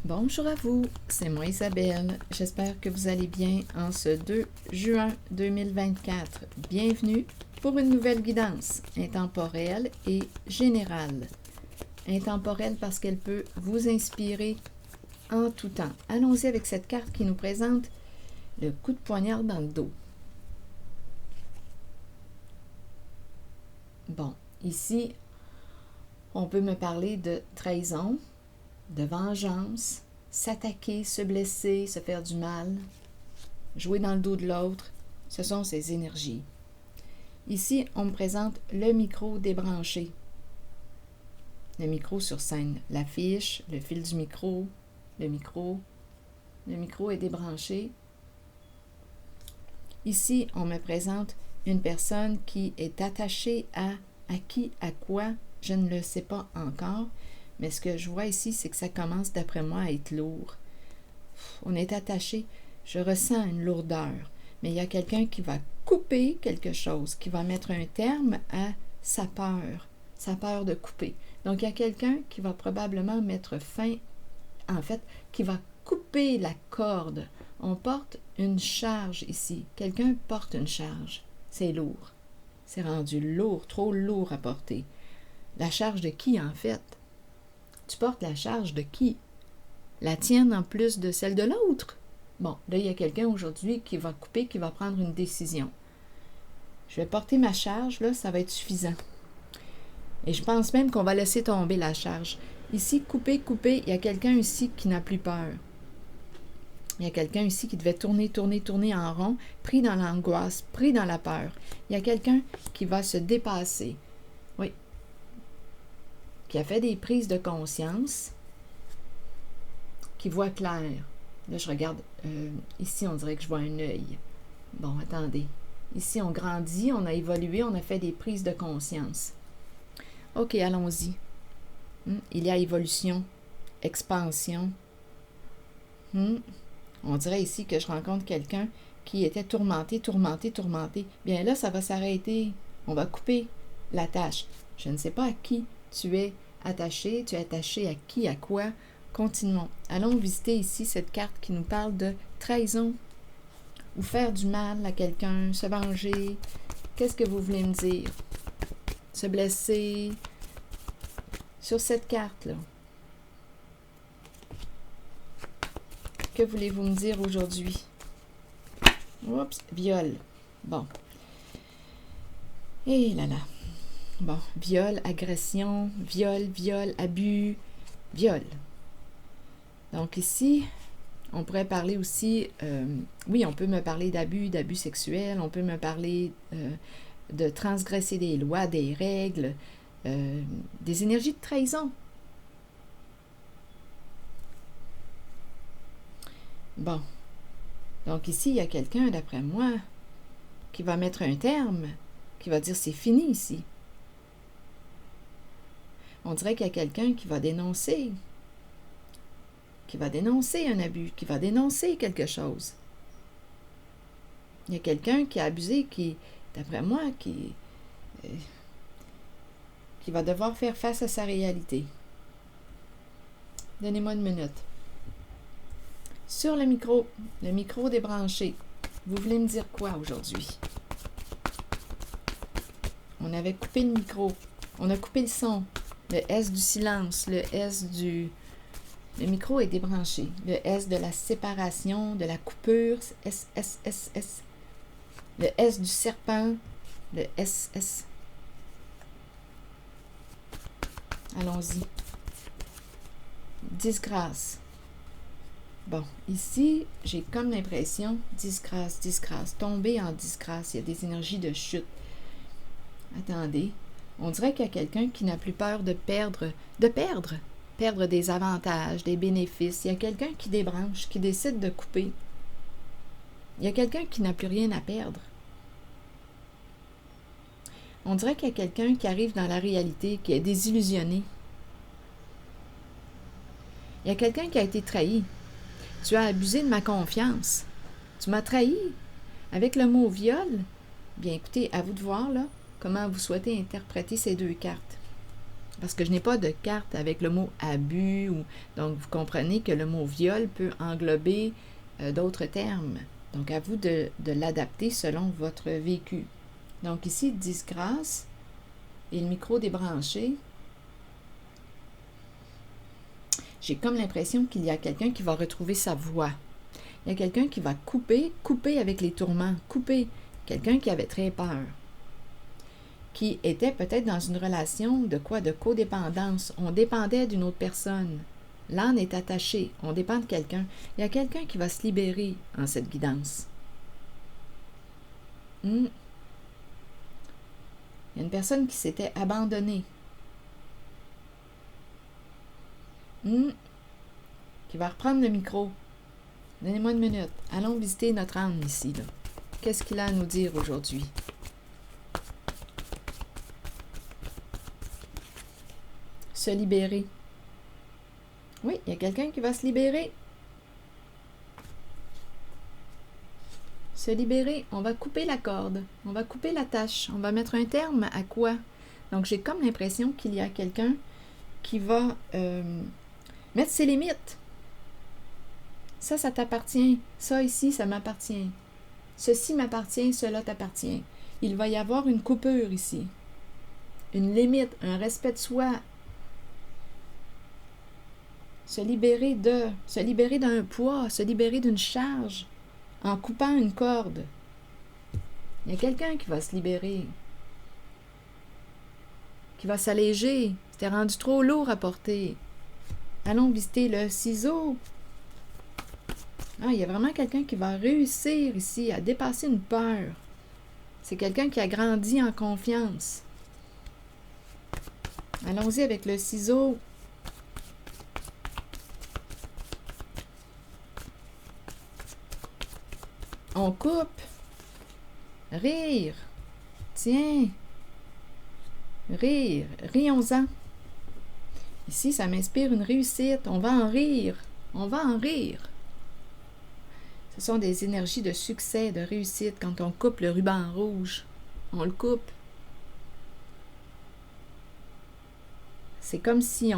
Bonjour à vous, c'est moi Isabelle. J'espère que vous allez bien en ce 2 juin 2024. Bienvenue pour une nouvelle guidance intemporelle et générale. Intemporelle parce qu'elle peut vous inspirer en tout temps. Allons-y avec cette carte qui nous présente le coup de poignard dans le dos. Bon, ici, on peut me parler de trahison, de vengeance, s'attaquer, se blesser, se faire du mal, jouer dans le dos de l'autre, ce sont ces énergies. Ici, on me présente le micro débranché. Le micro sur scène, l'affiche, le fil du micro, le micro est débranché. Ici, on me présente une personne qui est attachée à qui, à quoi, je ne le sais pas encore. Mais ce que je vois ici, c'est que ça commence, d'après moi, à être lourd. On est attaché. Je ressens une lourdeur. Mais il y a quelqu'un qui va couper quelque chose, qui va mettre un terme à sa peur de couper. Donc, il y a quelqu'un qui va probablement mettre fin, qui va couper la corde. On porte une charge ici. Quelqu'un porte une charge. C'est lourd. C'est rendu lourd, trop lourd à porter. La charge de qui, en fait? Tu portes la charge de qui? La tienne en plus de celle de l'autre? Bon, là, il y a quelqu'un aujourd'hui qui va couper, qui va prendre une décision. Je vais porter ma charge, là, ça va être suffisant. Et je pense même qu'on va laisser tomber la charge. Ici, couper, il y a quelqu'un ici qui n'a plus peur. Il y a quelqu'un ici qui devait tourner en rond, pris dans l'angoisse, pris dans la peur. Il y a quelqu'un qui va se dépasser. Oui. Qui a fait des prises de conscience, qui voit clair. Là, je regarde, ici, on dirait que je vois un œil. Bon, attendez. Ici, on grandit, on a évolué, on a fait des prises de conscience. OK, allons-y. Il y a évolution, expansion. On dirait ici que je rencontre quelqu'un qui était tourmenté. Bien là, ça va s'arrêter. On va couper la tâche. Je ne sais pas à qui tu es attaché à qui, à quoi. Continuons. Allons visiter ici cette carte qui nous parle de trahison ou faire du mal à quelqu'un, se venger. Qu'est-ce que vous voulez me dire? Se blesser sur cette carte-là. Que voulez-vous me dire aujourd'hui? Oups, viol. Bon. Et là là. Bon, viol, agression, viol, abus, viol. Donc ici, on pourrait parler aussi, oui, on peut me parler d'abus sexuels, on peut me parler de transgresser des lois, des règles, des énergies de trahison. Bon, donc ici, il y a quelqu'un, d'après moi, qui va mettre un terme, qui va dire c'est fini ici. On dirait qu'il y a quelqu'un qui va dénoncer un abus, qui va dénoncer quelque chose. Il y a quelqu'un qui a abusé, qui, d'après moi, qui va devoir faire face à sa réalité. Donnez-moi une minute. Sur le micro débranché, vous voulez me dire quoi aujourd'hui? On avait coupé le micro, on a coupé le son, le S du silence, le Le micro est débranché. Le S de la séparation, de la coupure, S. Le S du serpent, le SS. Allons-y. Disgrâce. Bon, ici, j'ai comme l'impression, disgrâce, tomber en disgrâce. Il y a des énergies de chute. Attendez. On dirait qu'il y a quelqu'un qui n'a plus peur de perdre des avantages, des bénéfices. Il y a quelqu'un qui débranche, qui décide de couper. Il y a quelqu'un qui n'a plus rien à perdre. On dirait qu'il y a quelqu'un qui arrive dans la réalité, qui est désillusionné. Il y a quelqu'un qui a été trahi. Tu as abusé de ma confiance. Tu m'as trahi. Avec le mot viol, bien écoutez, à vous de voir là, comment vous souhaitez interpréter ces deux cartes. Parce que je n'ai pas de carte avec le mot abus. Donc, vous comprenez que le mot viol peut englober d'autres termes. Donc, à vous de l'adapter selon votre vécu. Donc, ici, disgrâce et le micro débranché. J'ai comme l'impression qu'il y a quelqu'un qui va retrouver sa voix. Il y a quelqu'un qui va couper avec les tourments, couper. Quelqu'un qui avait très peur. Qui était peut-être dans une relation de quoi? De codépendance. On dépendait d'une autre personne. L'âne est attaché. On dépend de quelqu'un. Il y a quelqu'un qui va se libérer en cette guidance. Il y a une personne qui s'était abandonnée. Qui va reprendre le micro. Donnez-moi une minute. Allons visiter notre âne ici, là. Qu'est-ce qu'il a à nous dire aujourd'hui? Se libérer. Oui, il y a quelqu'un qui va se libérer. Se libérer, on va couper la corde, on va couper la tâche, on va mettre un terme à quoi? Donc, j'ai comme l'impression qu'il y a quelqu'un qui va mettre ses limites. Ça t'appartient. Ça ici, ça m'appartient. Ceci m'appartient, cela t'appartient. Il va y avoir une coupure ici. Une limite, un respect de soi. Se libérer d'un poids, se libérer d'une charge en coupant une corde. Il y a quelqu'un qui va se libérer, qui va s'alléger. C'était rendu trop lourd à porter. Allons visiter le ciseau. Il y a vraiment quelqu'un qui va réussir ici à dépasser une peur. C'est quelqu'un qui a grandi en confiance. Allons-y avec le ciseau. On coupe. Rire. Tiens. Rire. Rions-en. Ici, ça m'inspire une réussite. On va en rire. On va en rire. Ce sont des énergies de succès, de réussite. Quand on coupe le ruban rouge, on le coupe. C'est comme si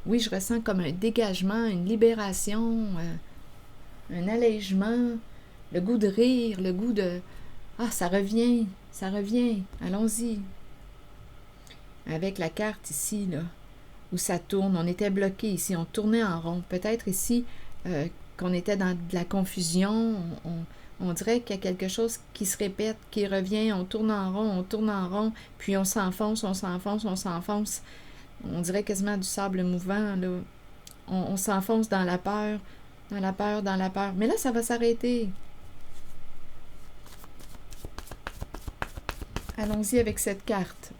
oui, je ressens comme un dégagement, une libération, un allègement, le goût de rire, le goût de... ça revient, allons-y. Avec la carte ici, là, où ça tourne, on était bloqué ici, on tournait en rond. Peut-être ici qu'on était dans de la confusion, on dirait qu'il y a quelque chose qui se répète, qui revient, on tourne en rond, puis on s'enfonce. On dirait quasiment du sable mouvant, là. On s'enfonce dans la peur. Mais là, ça va s'arrêter. Allons-y avec cette carte.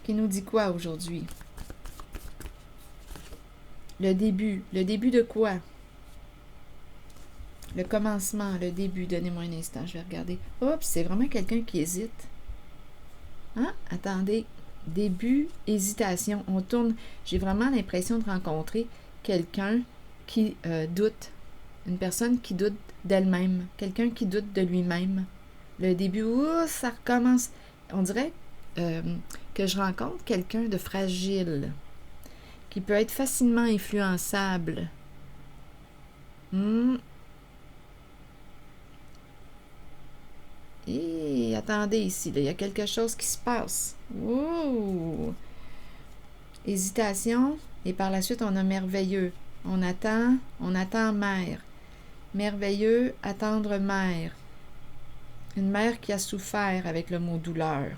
Qui nous dit quoi aujourd'hui? Le début. Le début de quoi? Le commencement, le début. Donnez-moi un instant, je vais regarder. Oups, c'est vraiment quelqu'un qui hésite. Attendez. Début, hésitation. On tourne. J'ai vraiment l'impression de rencontrer quelqu'un qui doute. Une personne qui doute d'elle-même. Quelqu'un qui doute de lui-même. Le début, ça recommence. On dirait que je rencontre quelqu'un de fragile, qui peut être facilement influençable. Et attendez ici, là, il y a quelque chose qui se passe. Hésitation, et par la suite, on a merveilleux. On attend mère. Merveilleux, attendre mère. Une mère qui a souffert avec le mot douleur.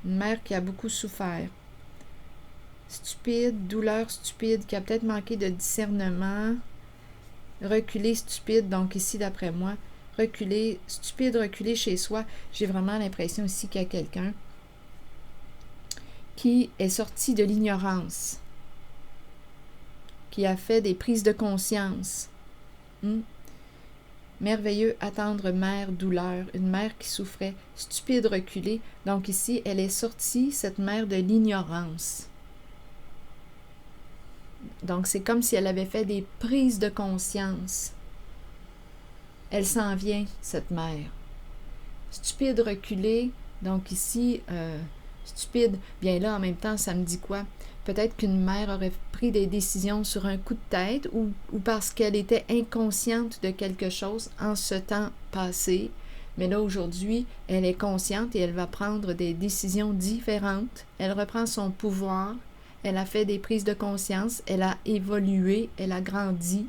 Une mère qui a beaucoup souffert. Stupide, douleur stupide, qui a peut-être manqué de discernement. Reculer, stupide, donc ici, d'après moi, reculer, stupide, reculer chez soi. J'ai vraiment l'impression ici qu'il y a quelqu'un qui est sorti de l'ignorance, qui a fait des prises de conscience. Merveilleux, attendre mère, douleur, une mère qui souffrait, stupide, reculée. Donc ici, elle est sortie, cette mère, de l'ignorance. Donc c'est comme si elle avait fait des prises de conscience. Elle s'en vient, cette mère. Stupide, reculée, donc ici, stupide. Bien là, en même temps, ça me dit quoi? Peut-être qu'une mère aurait pris des décisions sur un coup de tête ou parce qu'elle était inconsciente de quelque chose en ce temps passé. Mais là, aujourd'hui, elle est consciente et elle va prendre des décisions différentes. Elle reprend son pouvoir. Elle a fait des prises de conscience. Elle a évolué. Elle a grandi.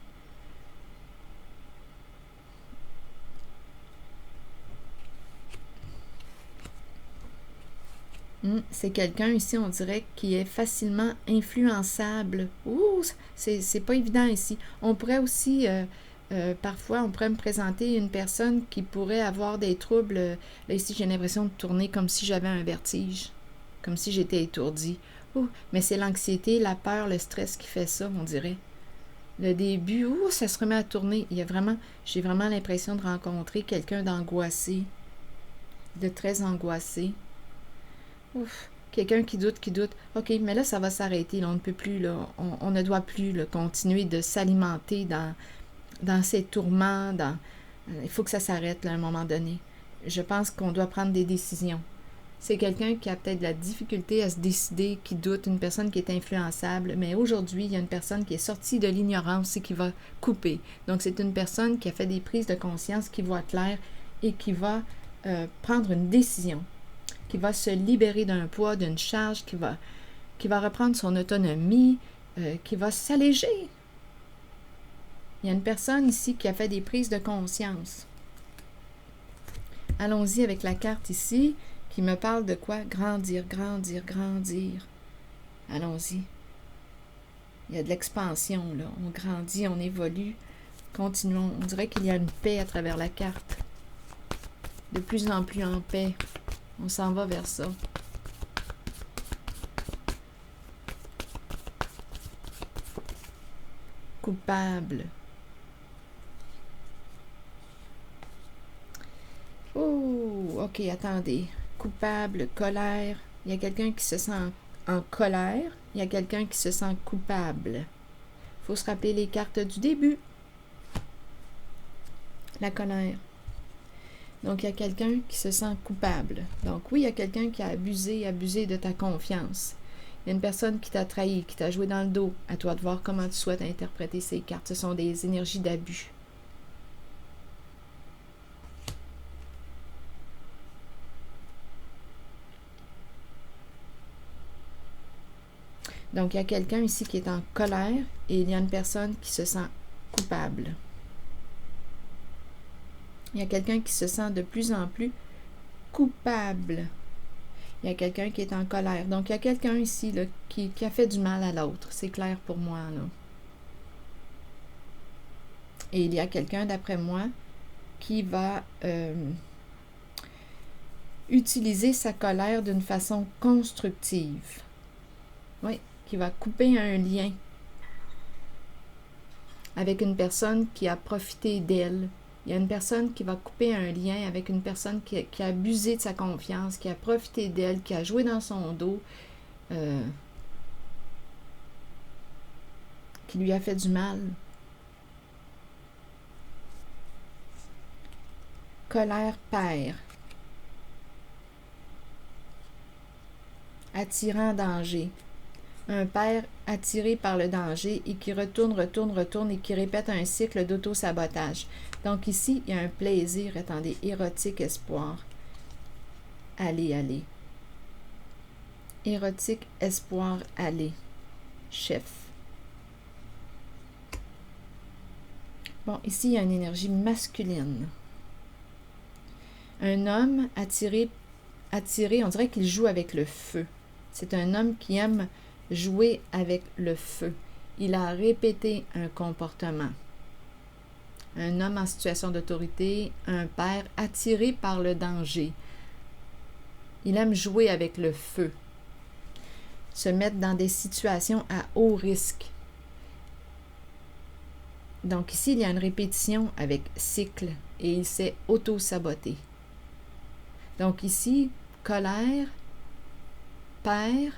C'est quelqu'un ici, on dirait, qui est facilement influençable. Ouh, c'est pas évident ici. On pourrait aussi, parfois, on pourrait me présenter une personne qui pourrait avoir des troubles. Là, ici, j'ai l'impression de tourner comme si j'avais un vertige, comme si j'étais étourdie. Ouh, mais c'est l'anxiété, la peur, le stress qui fait ça, on dirait. Le début, ouh, ça se remet à tourner. J'ai vraiment l'impression de rencontrer quelqu'un d'angoissé, de très angoissé. Ouf, quelqu'un qui doute. OK, mais là, ça va s'arrêter. Là, on ne peut plus, là, on ne doit plus là, continuer de s'alimenter dans ces tourments. Il faut que ça s'arrête là, à un moment donné. Je pense qu'on doit prendre des décisions. C'est quelqu'un qui a peut-être de la difficulté à se décider, qui doute, une personne qui est influençable. Mais aujourd'hui, il y a une personne qui est sortie de l'ignorance et qui va couper. Donc, c'est une personne qui a fait des prises de conscience, qui voit clair et qui va prendre une décision, qui va se libérer d'un poids, d'une charge, qui va reprendre son autonomie, qui va s'alléger. Il y a une personne ici qui a fait des prises de conscience. Allons-y avec la carte ici, qui me parle de quoi? Grandir, grandir, grandir. Allons-y. Il y a de l'expansion, là. On grandit, on évolue. Continuons. On dirait qu'il y a une paix à travers la carte. De plus en plus en paix. On s'en va vers ça. Coupable. Oh, OK, attendez. Coupable, colère. Il y a quelqu'un qui se sent en colère. Il y a quelqu'un qui se sent coupable. Il faut se rappeler les cartes du début. La colère. Donc, il y a quelqu'un qui se sent coupable. Donc, oui, il y a quelqu'un qui a abusé de ta confiance. Il y a une personne qui t'a trahi, qui t'a joué dans le dos. À toi de voir comment tu souhaites interpréter ces cartes. Ce sont des énergies d'abus. Donc, il y a quelqu'un ici qui est en colère et il y a une personne qui se sent coupable. Il y a quelqu'un qui se sent de plus en plus coupable. Il y a quelqu'un qui est en colère. Donc, il y a quelqu'un ici là, qui a fait du mal à l'autre. C'est clair pour moi, là. Et il y a quelqu'un, d'après moi, qui va utiliser sa colère d'une façon constructive. Oui, qui va couper un lien avec une personne qui a profité d'elle. Il y a une personne qui va couper un lien avec une personne qui a abusé de sa confiance, qui a profité d'elle, qui a joué dans son dos, qui lui a fait du mal. Colère père. Attirant danger. Un père attiré par le danger et qui retourne et qui répète un cycle d'auto-sabotage. Donc ici, il y a un plaisir, attendez, érotique, espoir. Allez. Érotique, espoir, allez. Chef. Bon, ici, il y a une énergie masculine. Un homme attiré, on dirait qu'il joue avec le feu. C'est un homme qui aime jouer avec le feu. Il a répété un comportement. Un homme en situation d'autorité, un père attiré par le danger. Il aime jouer avec le feu. Se mettre dans des situations à haut risque. Donc ici, il y a une répétition avec cycle et il s'est auto-saboté. Donc ici, colère, père,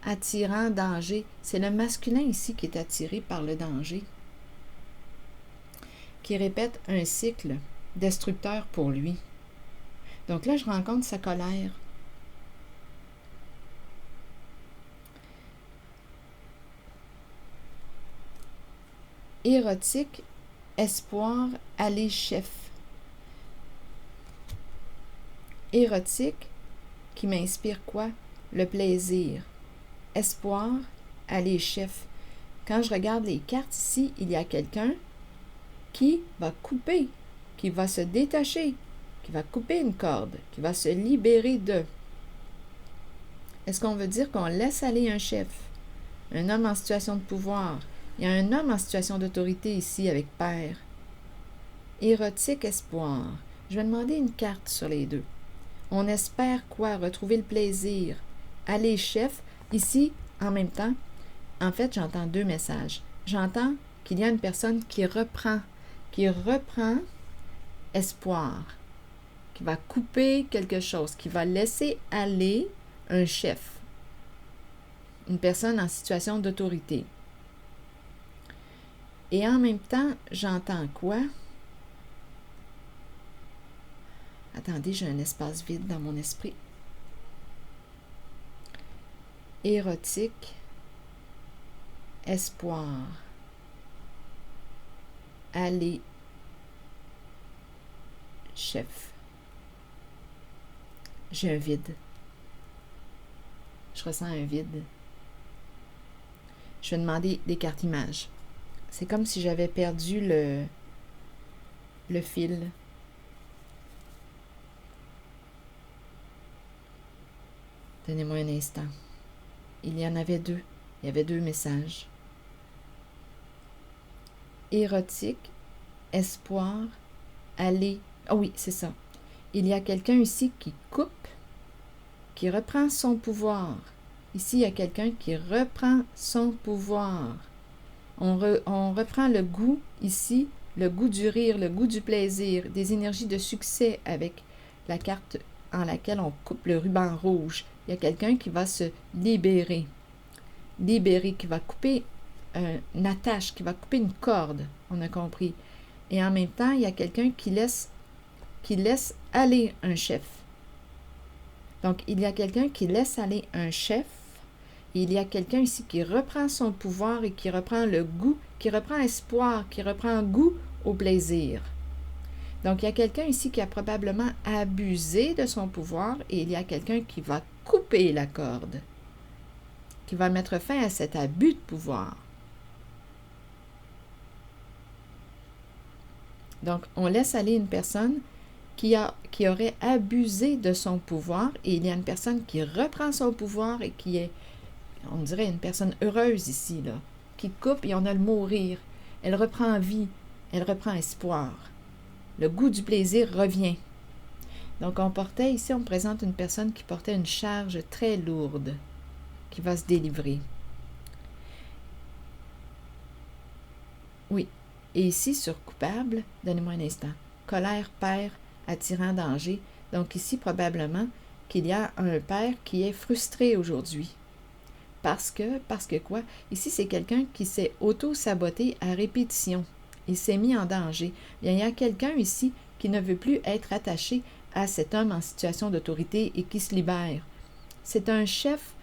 attirant danger. C'est le masculin ici qui est attiré par le danger, qui répète un cycle destructeur pour lui. Donc là, je rencontre sa colère. Érotique, espoir, aller chef. Érotique, qui m'inspire quoi? Le plaisir. Espoir, aller chef. Quand je regarde les cartes ici, il y a quelqu'un qui va couper, qui va se détacher, qui va couper une corde, qui va se libérer d'eux. Est-ce qu'on veut dire qu'on laisse aller un chef, un homme en situation de pouvoir? Il y a un homme en situation d'autorité ici avec père. Érotique, espoir. Je vais demander une carte sur les deux. On espère quoi? Retrouver le plaisir. Aller chef. Ici, en même temps, en fait, j'entends deux messages. J'entends qu'il y a une personne qui reprend espoir, qui va couper quelque chose, qui va laisser aller un chef, une personne en situation d'autorité. Et en même temps, j'entends quoi? Attendez, j'ai un espace vide dans mon esprit. Érotique, espoir, aller, chef. J'ai un vide. Je ressens un vide. Je vais demander des cartes images. C'est comme si j'avais perdu le fil. Donnez-moi un instant. Il y en avait deux. Il y avait deux messages. Érotique, espoir, aller. Ah oui, c'est ça. Il y a quelqu'un ici qui coupe, qui reprend son pouvoir. Ici, il y a quelqu'un qui reprend son pouvoir. On reprend le goût ici, le goût du rire, le goût du plaisir, des énergies de succès avec la carte en laquelle on coupe le ruban rouge. Il y a quelqu'un qui va se libérer. Libérer, qui va couper une attache, qui va couper une corde, on a compris. Et en même temps, il y a quelqu'un qui laisse aller un chef. Donc, il y a quelqu'un qui laisse aller un chef. Et il y a quelqu'un ici qui reprend son pouvoir et qui reprend le goût, qui reprend espoir, qui reprend goût au plaisir. Donc, il y a quelqu'un ici qui a probablement abusé de son pouvoir et il y a quelqu'un qui va couper la corde, qui va mettre fin à cet abus de pouvoir. Donc, on laisse aller une personne qui aurait abusé de son pouvoir et il y a une personne qui reprend son pouvoir et qui est, on dirait, une personne heureuse ici, là, qui coupe et on a le mot rire. Elle reprend vie, elle reprend espoir. Le goût du plaisir revient. Donc, on présente une personne qui portait une charge très lourde, qui va se délivrer. Oui. Et ici, sur coupable, donnez-moi un instant. Colère, père, attirant danger. Donc ici, probablement, qu'il y a un père qui est frustré aujourd'hui. Parce que quoi? Ici, c'est quelqu'un qui s'est auto-saboté à répétition. Il s'est mis en danger. Bien, il y a quelqu'un ici qui ne veut plus être attaché à cet homme en situation d'autorité et qui se libère. C'est un chef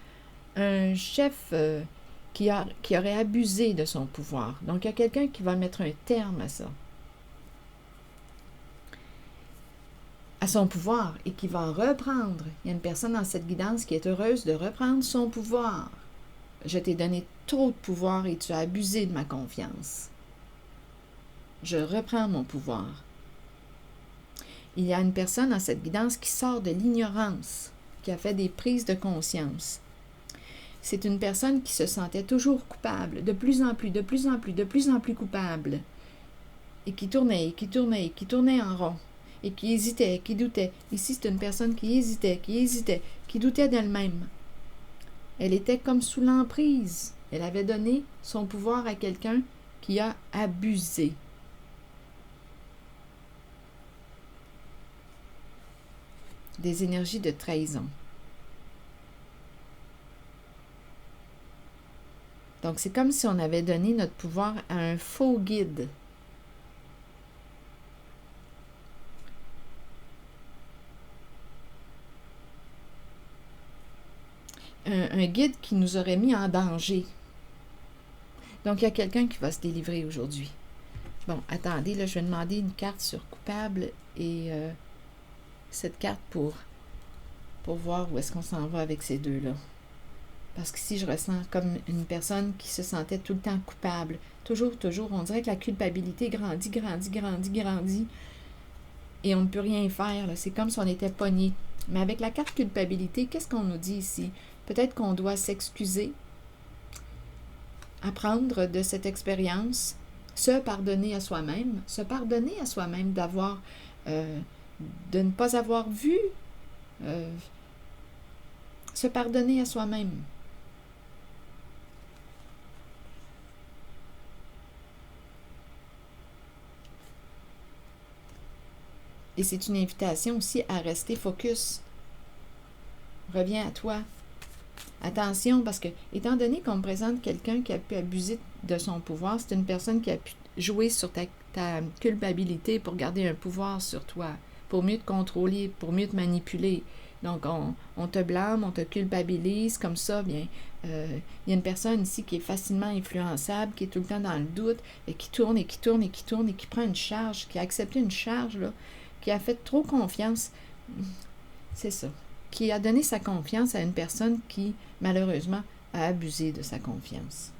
qui aurait abusé de son pouvoir. Donc, il y a quelqu'un qui va mettre un terme à ça. À son pouvoir et qui va reprendre. Il y a une personne dans cette guidance qui est heureuse de reprendre son pouvoir. Je t'ai donné trop de pouvoir et tu as abusé de ma confiance. Je reprends mon pouvoir. Il y a une personne dans cette guidance qui sort de l'ignorance, qui a fait des prises de conscience. C'est une personne qui se sentait toujours coupable, de plus en plus coupable, et qui tournait en rond, et qui hésitait, qui doutait. Ici, c'est une personne qui hésitait, qui doutait d'elle-même. Elle était comme sous l'emprise. Elle avait donné son pouvoir à quelqu'un qui a abusé. Des énergies de trahison. Donc, c'est comme si on avait donné notre pouvoir à un faux guide. Un guide qui nous aurait mis en danger. Donc, il y a quelqu'un qui va se délivrer aujourd'hui. Bon, attendez, là, je vais demander une carte sur coupable et cette carte pour voir où est-ce qu'on s'en va avec ces deux-là. Parce qu'ici, je ressens comme une personne qui se sentait tout le temps coupable. Toujours, on dirait que la culpabilité grandit. Et on ne peut rien faire. C'est comme si on était pogné. Mais avec la carte culpabilité, qu'est-ce qu'on nous dit ici? Peut-être qu'on doit s'excuser, apprendre de cette expérience, se pardonner à soi-même d'avoir, de ne pas avoir vu, se pardonner à soi-même. Et c'est une invitation aussi à rester focus. Reviens à toi. Attention, parce que, étant donné qu'on me présente quelqu'un qui a pu abuser de son pouvoir, c'est une personne qui a pu jouer sur ta culpabilité pour garder un pouvoir sur toi, pour mieux te contrôler, pour mieux te manipuler. Donc, on te blâme, on te culpabilise, comme ça, bien, il y a une personne ici qui est facilement influençable, qui est tout le temps dans le doute, et qui tourne, et qui prend une charge, qui a accepté une charge, là, qui a fait trop confiance. C'est ça. Qui a donné sa confiance à une personne qui, malheureusement, a abusé de sa confiance.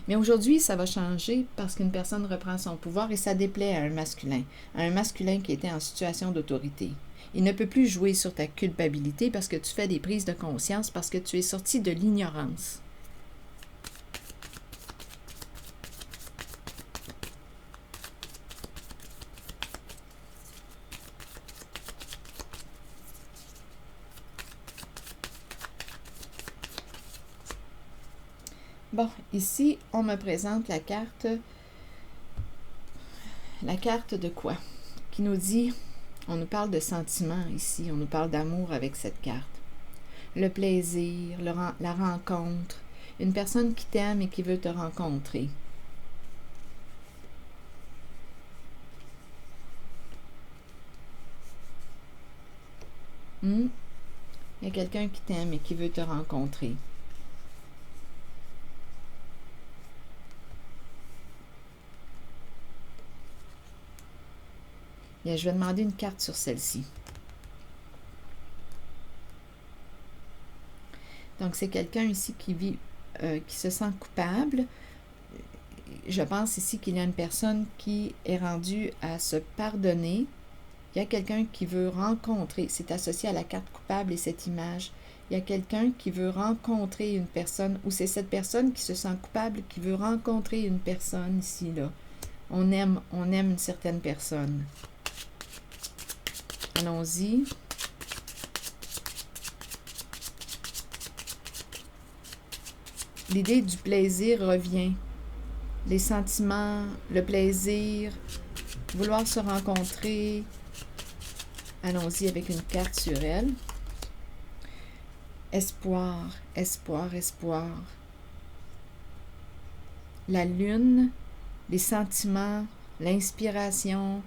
Mais aujourd'hui, ça va changer parce qu'une personne reprend son pouvoir et ça déplaît à un masculin qui était en situation d'autorité. Il ne peut plus jouer sur ta culpabilité parce que tu fais des prises de conscience, parce que tu es sorti de l'ignorance. Bon, ici, on me présente la carte de quoi? Qui nous dit, on nous parle de sentiments ici, on nous parle d'amour avec cette carte. Le plaisir, la rencontre, une personne qui t'aime et qui veut te rencontrer. Il y a quelqu'un qui t'aime et qui veut te rencontrer. Bien, je vais demander une carte sur celle-ci. Donc, c'est quelqu'un ici qui vit, qui se sent coupable. Je pense ici qu'il y a une personne qui est rendue à se pardonner. Il y a quelqu'un qui veut rencontrer, c'est associé à la carte coupable et cette image. Il y a quelqu'un qui veut rencontrer une personne, ou c'est cette personne qui se sent coupable, qui veut rencontrer une personne ici, là. On aime une certaine personne. Allons-y. L'idée du plaisir revient. Les sentiments, le plaisir, vouloir se rencontrer. Allons-y avec une carte sur elle. Espoir. La lune, les sentiments, l'inspiration.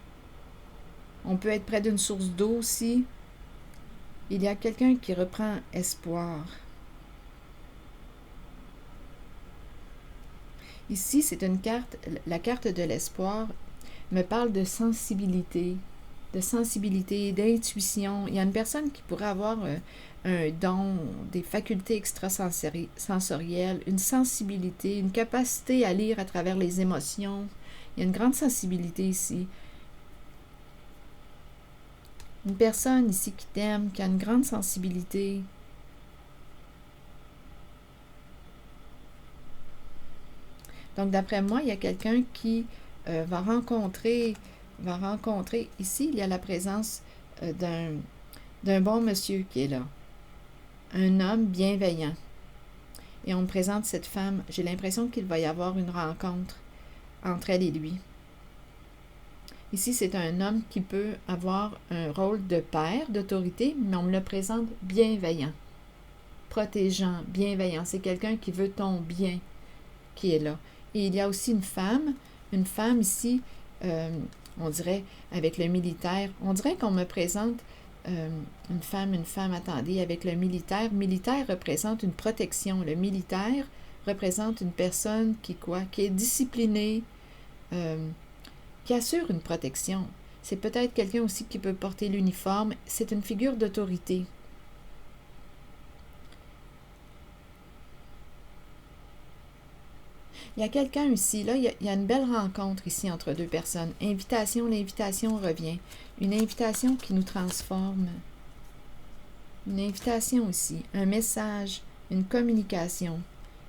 On peut être près d'une source d'eau aussi. Il y a quelqu'un qui reprend espoir. Ici, c'est une carte, la carte de l'espoir me parle de sensibilité, d'intuition. Il y a une personne qui pourrait avoir un don, des facultés extrasensorielles, une sensibilité, une capacité à lire à travers les émotions. Il y a une grande sensibilité ici. Une personne ici qui t'aime, qui a une grande sensibilité. Donc, d'après moi, il y a quelqu'un qui va rencontrer, ici, il y a la présence d'un bon monsieur qui est là. Un homme bienveillant. Et on me présente cette femme. J'ai l'impression qu'il va y avoir une rencontre entre elle et lui. Ici, c'est un homme qui peut avoir un rôle de père, d'autorité, mais on me le présente bienveillant, protégeant, bienveillant. C'est quelqu'un qui veut ton bien, qui est là. Et il y a aussi une femme ici, on dirait, avec le militaire, on dirait qu'on me présente une femme, attendez, avec le militaire. Militaire représente une protection. Le militaire représente une personne qui est disciplinée, qui assure une protection. C'est peut-être quelqu'un aussi qui peut porter l'uniforme. C'est une figure d'autorité. Il y a quelqu'un ici, là, il y a une belle rencontre ici entre deux personnes. Invitation, l'invitation revient. Une invitation qui nous transforme. Une invitation ici, un message, une communication.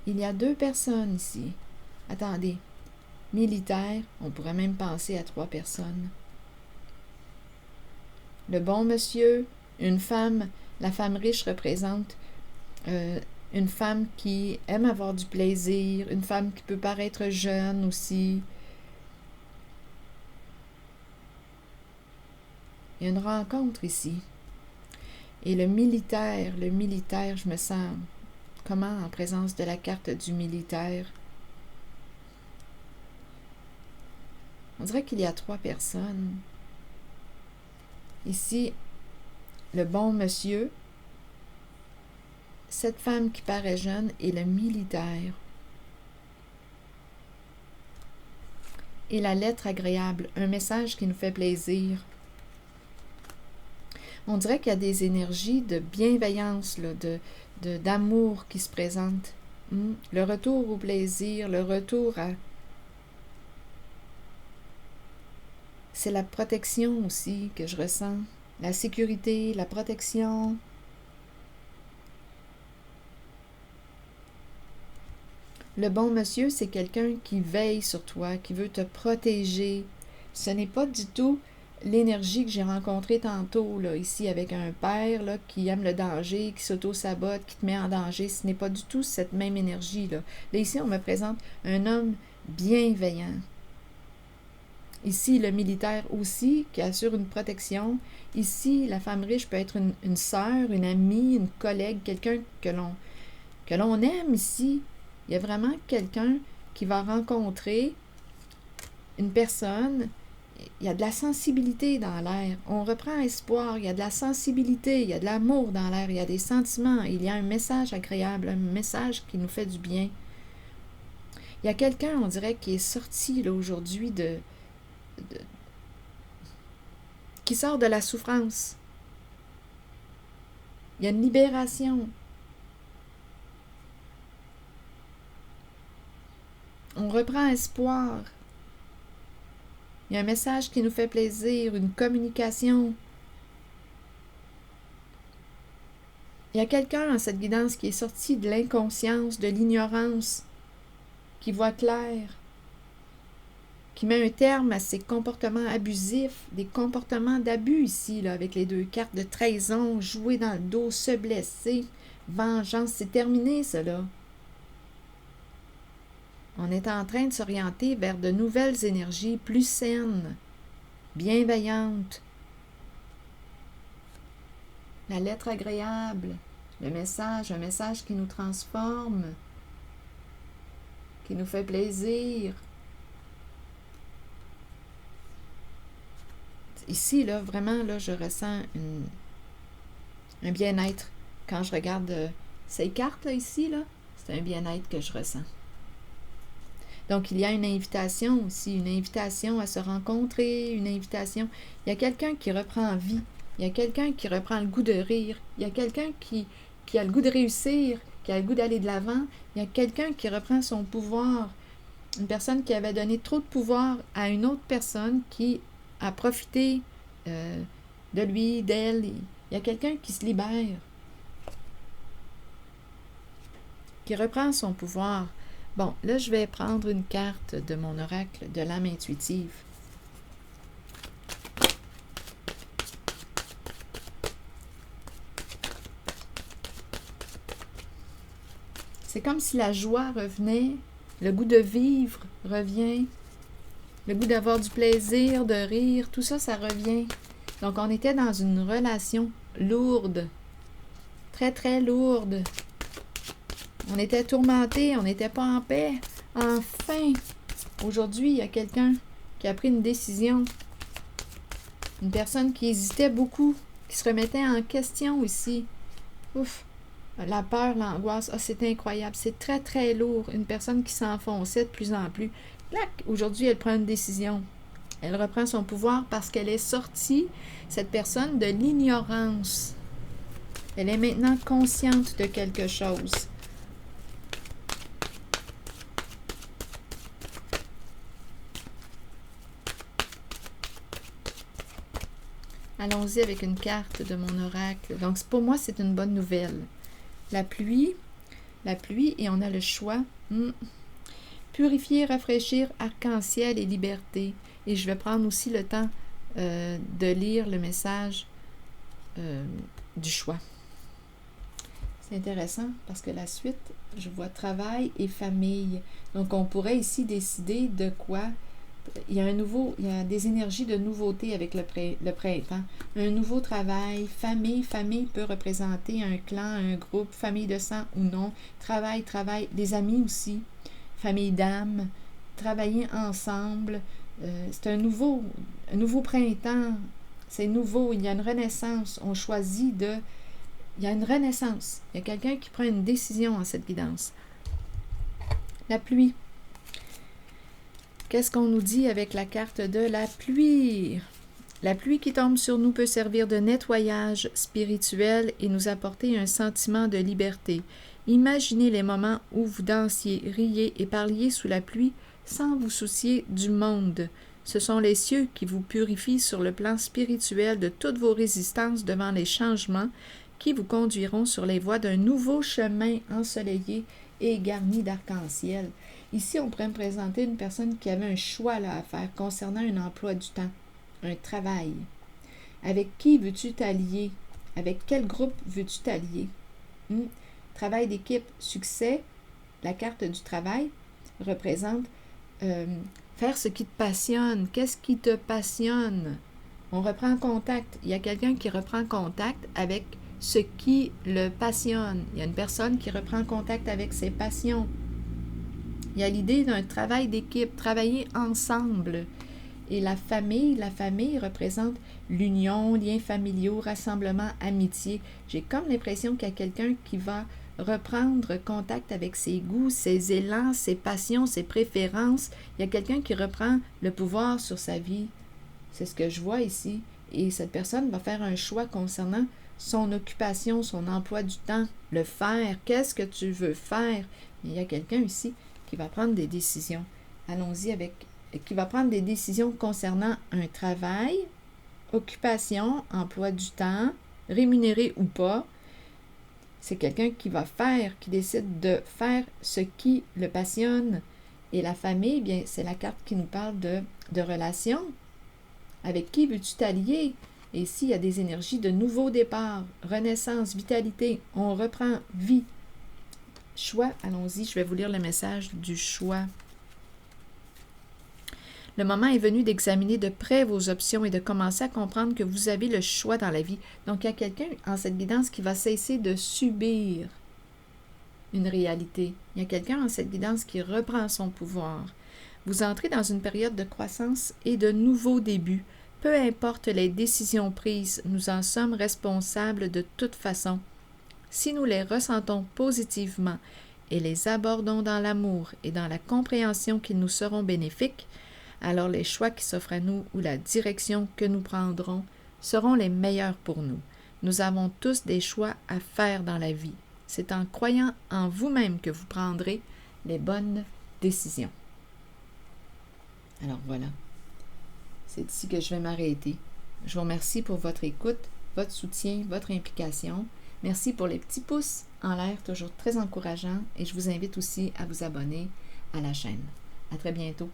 Il y a deux personnes ici. Attendez, militaire, on pourrait même penser à 3 personnes. Le bon monsieur, une femme, la femme riche représente une femme qui aime avoir du plaisir, une femme qui peut paraître jeune aussi. Il y a une rencontre ici. Et le militaire, je me sens comment en présence de la carte du militaire? On dirait qu'il y a 3 personnes. Ici, le bon monsieur, cette femme qui paraît jeune et le militaire. Et la lettre agréable, un message qui nous fait plaisir. On dirait qu'il y a des énergies de bienveillance, là, d'amour qui se présentent. Le retour au plaisir, le retour à... C'est la protection aussi que je ressens. La sécurité, la protection. Le bon monsieur, c'est quelqu'un qui veille sur toi, qui veut te protéger. Ce n'est pas du tout l'énergie que j'ai rencontrée tantôt, là, ici, avec un père là, qui aime le danger, qui s'auto-sabote, qui te met en danger. Ce n'est pas du tout cette même énergie-là. Là, ici, on me présente un homme bienveillant. Ici, le militaire aussi, qui assure une protection. Ici, la femme riche peut être une sœur, une amie, une collègue, quelqu'un que l'on aime ici. Il y a vraiment quelqu'un qui va rencontrer une personne. Il y a de la sensibilité dans l'air. On reprend espoir. Il y a de la sensibilité. Il y a de l'amour dans l'air. Il y a des sentiments. Il y a un message agréable, un message qui nous fait du bien. Il y a quelqu'un, on dirait, qui est sorti là, aujourd'hui qui sort de la souffrance. Il y a une libération. On reprend espoir. Il y a un message qui nous fait plaisir, une communication. Il y a quelqu'un dans cette guidance qui est sorti de l'inconscience, de l'ignorance, qui voit clair, qui met un terme à ces comportements abusifs, des comportements d'abus ici, là, avec les 2 cartes de trahison, jouer dans le dos, se blesser, vengeance. C'est terminé, cela. On est en train de s'orienter vers de nouvelles énergies plus saines, bienveillantes. La lettre agréable, le message, un message qui nous transforme, qui nous fait plaisir. Ici, là, vraiment, là, je ressens un bien-être. Quand je regarde ces cartes, là, ici, là, c'est un bien-être que je ressens. Donc, il y a une invitation aussi, une invitation à se rencontrer, une invitation. Il y a quelqu'un qui reprend vie. Il y a quelqu'un qui reprend le goût de rire. Il y a quelqu'un qui a le goût de réussir, qui a le goût d'aller de l'avant. Il y a quelqu'un qui reprend son pouvoir. Une personne qui avait donné trop de pouvoir à une autre personne qui a profité de lui, d'elle. Il y a quelqu'un qui se libère, qui reprend son pouvoir. Bon, là, je vais prendre une carte de mon oracle de l'âme intuitive. C'est comme si la joie revenait, le goût de vivre revient, le goût d'avoir du plaisir, de rire, tout ça, ça revient. Donc, on était dans une relation lourde, très, très lourde. On était tourmentés, on n'était pas en paix. Enfin, aujourd'hui, il y a quelqu'un qui a pris une décision. Une personne qui hésitait beaucoup. qui se remettaient en question ici. Ouf! La peur, l'angoisse, c'est incroyable. C'est très, très lourd. Une personne qui s'enfonçait de plus en plus. Clac! Aujourd'hui, elle prend une décision. Elle reprend son pouvoir parce qu'elle est sortie, cette personne, de l'ignorance. Elle est maintenant consciente de quelque chose. Allons-y avec une carte de mon oracle. Donc, pour moi, c'est une bonne nouvelle. La pluie, et on a le choix. Purifier, rafraîchir, arc-en-ciel et liberté. Et je vais prendre aussi le temps de lire le message du choix. C'est intéressant parce que la suite, je vois travail et famille. Donc, on pourrait ici décider de quoi. Il y a des énergies de nouveauté avec le printemps. Un nouveau travail, famille peut représenter un clan, un groupe, famille de sang ou non. Travail, des amis aussi, famille d'âme, travailler ensemble. C'est un nouveau printemps. C'est nouveau, il y a une renaissance. On choisit de... Il y a une renaissance. Il y a quelqu'un qui prend une décision en cette guidance. La pluie. Qu'est-ce qu'on nous dit avec la carte de la pluie? La pluie qui tombe sur nous peut servir de nettoyage spirituel et nous apporter un sentiment de liberté. Imaginez les moments où vous dansiez, riez et parliez sous la pluie sans vous soucier du monde. Ce sont les cieux qui vous purifient sur le plan spirituel de toutes vos résistances devant les changements qui vous conduiront sur les voies d'un nouveau chemin ensoleillé et garni d'arc-en-ciel. Ici, on pourrait me présenter une personne qui avait un choix à faire concernant un emploi du temps, un travail. Avec qui veux-tu t'allier? Avec quel groupe veux-tu t'allier? Travail d'équipe, succès. La carte du travail représente faire ce qui te passionne. Qu'est-ce qui te passionne? On reprend contact. Il y a quelqu'un qui reprend contact avec ce qui le passionne. Il y a une personne qui reprend contact avec ses passions. Il y a l'idée d'un travail d'équipe, travailler ensemble. Et la famille représente l'union, liens familiaux, rassemblement, amitié. J'ai comme l'impression qu'il y a quelqu'un qui va reprendre contact avec ses goûts, ses élans, ses passions, ses préférences. Il y a quelqu'un qui reprend le pouvoir sur sa vie. C'est ce que je vois ici. Et cette personne va faire un choix concernant son occupation, son emploi du temps, le faire. Qu'est-ce que tu veux faire? Il y a quelqu'un ici qui va prendre des décisions. Allons-y qui va prendre des décisions concernant un travail, occupation, emploi du temps, rémunéré ou pas. C'est quelqu'un qui décide de faire ce qui le passionne. Et la famille, bien, c'est la carte qui nous parle de relations. Avec qui veux-tu t'allier? Et ici, il y a des énergies de nouveau départ, renaissance, vitalité. On reprend vie. Choix, allons-y, je vais vous lire le message du choix. Le moment est venu d'examiner de près vos options et de commencer à comprendre que vous avez le choix dans la vie. Donc, il y a quelqu'un en cette guidance qui va cesser de subir une réalité. Il y a quelqu'un en cette guidance qui reprend son pouvoir. Vous entrez dans une période de croissance et de nouveaux débuts. Peu importe les décisions prises, nous en sommes responsables de toute façon. Si nous les ressentons positivement et les abordons dans l'amour et dans la compréhension qu'ils nous seront bénéfiques, alors les choix qui s'offrent à nous ou la direction que nous prendrons seront les meilleurs pour nous. Nous avons tous des choix à faire dans la vie. C'est en croyant en vous-même que vous prendrez les bonnes décisions. Alors voilà, c'est ici que je vais m'arrêter. Je vous remercie pour votre écoute, votre soutien, votre implication. Merci pour les petits pouces en l'air, toujours très encourageants. Et je vous invite aussi à vous abonner à la chaîne. À très bientôt.